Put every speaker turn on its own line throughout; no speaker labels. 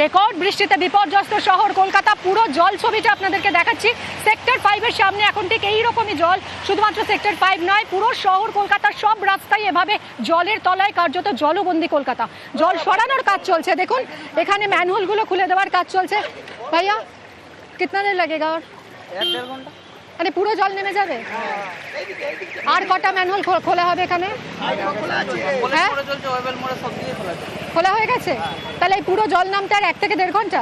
Record বৃষ্টিতে বিপর্যস্ত শহর কলকাতা। পুরো জল ছবিটা আপনাদেরকে দেখাচ্ছি। সেক্টর 5-এর সামনে এখন ঠিক এইরকমই জল। শুধুমাত্র সেক্টর 5 নয়, পুরো শহর কলকাতার সব রাস্তায় এভাবে জলের তলায় কার্যত জলবন্দী কলকাতা। জল সরানোর কাজ চলছে। দেখুন এখানে ম্যানহোলগুলো খুলে দেওয়ার কাজ চলছে। ভাইয়া কিতনা দের লাগেগা? আর
1-1.5 ঘন্টা।
মানে পুরো জল নেমে যাবে? আর কটা ম্যানহোল খোলা হবে এখানে? হ্যাঁ, খোলা হয়ে গেছে। তাহলে এই পুরো জল নামতে আর 1 থেকে 1.5 ঘন্টা?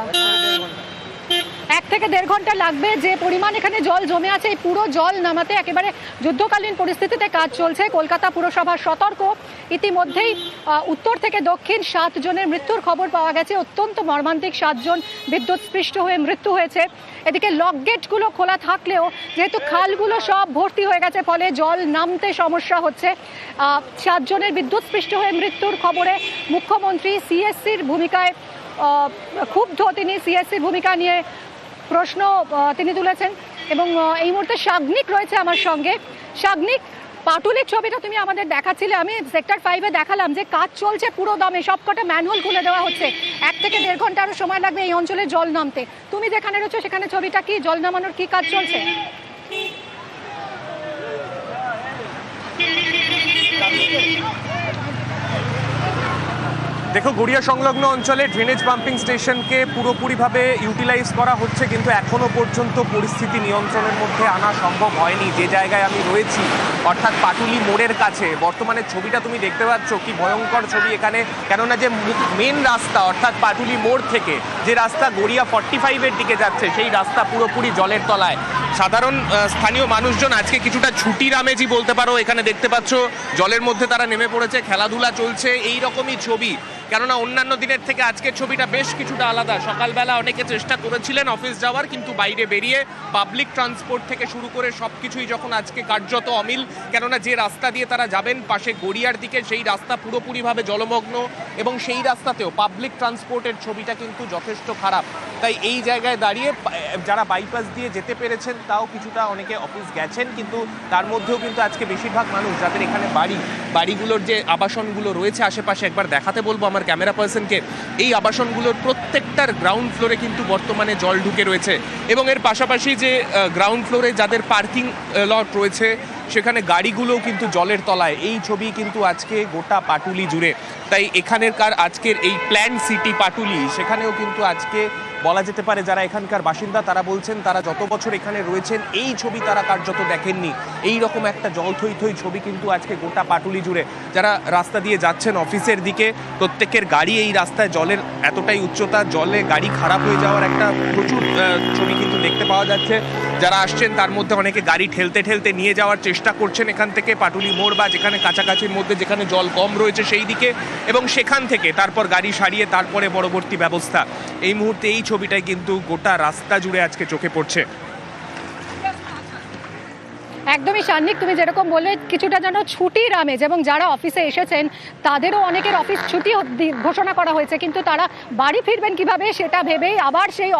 1 থেকে 1.5 ঘন্টা লাগবে। যে পরিমাণ এখানে জল জমে আছে, এই পুরো জল নামাতে একেবারে যুদ্ধকালীন পরিস্থিতিতে কাজ চলছে। কলকাতা পুরসভা সতর্ক। ইতিমধ্যেই উত্তর থেকে দক্ষিণ 7 জনের মৃত্যুর খবর পাওয়া গেছে। অত্যন্ত মর্মান্তিক, 7 জন বিদ্যুৎস্পৃষ্ট হয়ে মৃত্যু হয়েছে। এদিকে লক গেটগুলো খোলা থাকলেও যেহেতু খালগুলো সব ভর্তি হয়ে গেছে, ফলে জল নামতে সমস্যা হচ্ছে। 7 জনের বিদ্যুৎস্পৃষ্ট হয়ে মৃত্যুর খবরে মুখ্যমন্ত্রী সিএসসির ভূমিকায় ক্ষুব্ধ। তিনি সিএসসির ভূমিকা নিয়ে প্রশ্ন তিনি তুলেছেন। এবং এই মুহূর্তে শাগনিক রয়েছে আমার সঙ্গে। শাগনিক, পাটুলির ছবিটা তুমি আমাদের দেখাচ্ছিলে। আমি সেক্টর 5-এ দেখালাম যে কাজ চলছে পুরো দমে, সবকটা ম্যানহোল খুলে দেওয়া হচ্ছে। 1 থেকে 1.5 ঘন্টা আরও সময় লাগবে এই অঞ্চলে জল নামতে। তুমি যেখানে রয়েছো সেখানে ছবিটা কি, জল নামানোর কি কাজ চলছে?
দেখো, গড়িয়া সংলগ্ন অঞ্চলে ড্রেনেজ পাম্পিং স্টেশনকে পুরোপুরিভাবে ইউটিলাইজ করা হচ্ছে, কিন্তু এখনো পর্যন্ত পরিস্থিতি নিয়ন্ত্রণের মধ্যে আনা সম্ভব হয়নি। যে জায়গায় আমি রয়েছি, অর্থাৎ পাটুলি মোড়ের কাছে, বর্তমানে ছবিটা তুমি দেখতে পাচ্ছ, কি ভয়ঙ্কর ছবি এখানে। কেননা যে মেন রাস্তা, অর্থাৎ পাটুলি মোড় থেকে যে রাস্তা গড়িয়া 45-এর দিকে যাচ্ছে, সেই রাস্তা পুরোপুরি জলের তলায়। সাধারণ স্থানীয় মানুষজন আজকে কিছুটা ছুটির আমেজই বলতে পারো। এখানে দেখতে পাচ্ছ জলের মধ্যে তারা নেমে পড়েছে, খেলাধুলা চলছে, এই রকমই ছবি। কেননা অন্যান্য দিনের থেকে আজকের ছবিটা বেশ কিছুটা আলাদা। সকালবেলা অনেকে চেষ্টা করেছিলেন অফিস যাওয়ার, কিন্তু বাইরে বেরিয়ে পাবলিক ট্রান্সপোর্ট থেকে শুরু করে সব কিছুই যখন আজকে কার্যত অমিল। কেননা যে রাস্তা দিয়ে তারা যাবেন পাশে গড়িয়ার দিকে, সেই রাস্তা পুরোপুরিভাবে জলমগ্ন, এবং সেই রাস্তাতেও পাবলিক ট্রান্সপোর্টের ছবিটা কিন্তু যথেষ্ট খারাপ। তাই এই জায়গায় দাঁড়িয়ে যারা বাইপাস দিয়ে যেতে পেরেছেন তাও কিছুটা অনেকে অফিস গেছেন, কিন্তু তার মধ্যেও কিন্তু আজকে বেশিরভাগ মানুষ যাদের এখানে বাড়িগুলোর যে আবাসনগুলো রয়েছে আশেপাশে, একবার দেখাতে বলবো আমার ক্যামেরা পার্সনকে। এই আবাসনগুলোর প্রত্যেকটার গ্রাউন্ড ফ্লোরে কিন্তু বর্তমানে জল ঢুকে রয়েছে, এবং এর পাশাপাশি যে গ্রাউন্ড ফ্লোরে যাদের পার্কিং লট রয়েছে সেখানে গাড়িগুলোও কিন্তু জলের তলায়। এই ছবি কিন্তু আজকে গোটা পাটুলি জুড়ে। তাই এখানের আজকের এই প্ল্যান সিটি পাটুলি, সেখানেও কিন্তু আজকে বলা যেতে পারে যারা এখানকার বাসিন্দা তারা বলছেন তারা যত বছর এখানে রয়েছেন এই ছবি তারা কার্যত দেখেননি। এই রকম একটা জল থই থই ছবি কিন্তু আজকে গোটা পাটুলি জুড়ে। যারা রাস্তা দিয়ে যাচ্ছেন অফিসের দিকে, প্রত্যেকের গাড়ি এই রাস্তায়, জলের এতটাই উচ্চতা, জলে গাড়ি খারাপ হয়ে যাওয়ার একটা প্রচুর ছবি কিন্তু দেখতে পাওয়া যাচ্ছে। যারা আসছেন তার মধ্যে অনেকে গাড়ি ঠেলতে ঠেলতে নিয়ে যাওয়ার চেষ্টা করছেন এখান থেকে পাটুলি মোড় বা যেখানে কাছাকাছির মধ্যে যেখানে জল কম রয়েছে সেই দিকে, এবং সেখান থেকে তারপর গাড়ি সারিয়ে তারপরে পরবর্তী ব্যবস্থা। এই মুহূর্তে এই ছবিটাই কিন্তু গোটা রাস্তা জুড়ে আজকে চোখে পড়ছে।
একদমই শান্নিক, তুমি যেরকম বললে কিছুটা যেন ছুটির আমেজ, এবং যারা অফিসে এসেছেন তাদেরও অনেকের অফিস ছুটি ঘোষণা করা হয়েছে, কিন্তু তারা বাড়ি ফিরবেন কিভাবে সেটা ভেবেই আবার সেই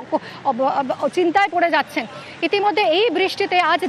চিন্তায় পড়ে যাচ্ছেন। ইতিমধ্যে এই বৃষ্টিতে আজ